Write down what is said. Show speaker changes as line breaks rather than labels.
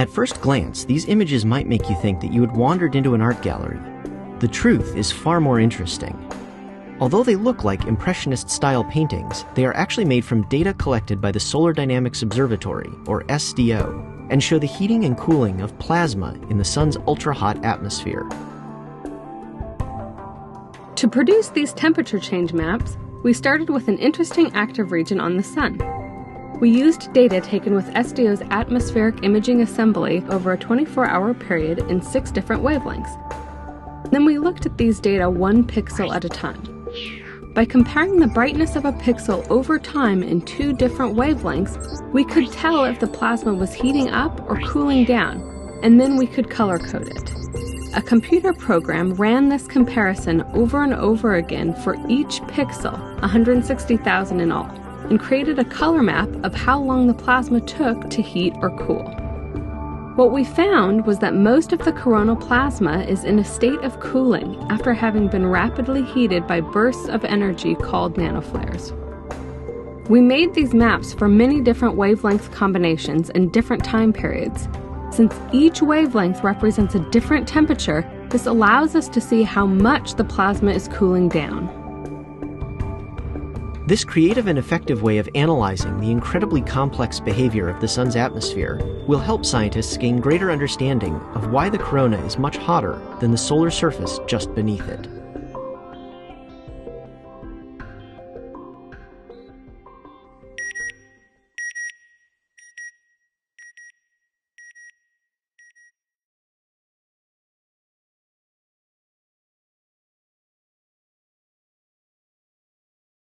At first glance, these images might make you think that you had wandered into an art gallery. The truth is far more interesting. Although they look like Impressionist-style paintings, they are actually made from data collected by the Solar Dynamics Observatory, or SDO, and show the heating and cooling of plasma in the sun's ultra-hot atmosphere.
To produce these temperature change maps, we started with an interesting active region on the sun. We used data taken with SDO's atmospheric imaging assembly over a 24-hour period in 6 different wavelengths. Then we looked at these data 1 pixel at a time. By comparing the brightness of a pixel over time in 2 different wavelengths, we could tell if the plasma was heating up or cooling down, and then we could color code it. A computer program ran this comparison over and over again for each pixel, 160,000 in all, and created a color map of how long the plasma took to heat or cool. What we found was that most of the coronal plasma is in a state of cooling after having been rapidly heated by bursts of energy called nanoflares. We made these maps for many different wavelength combinations and different time periods. Since each wavelength represents a different temperature, this allows us to see how much the plasma is cooling down.
This creative and effective way of analyzing the incredibly complex behavior of the sun's atmosphere will help scientists gain greater understanding of why the corona is much hotter than the solar surface just beneath it.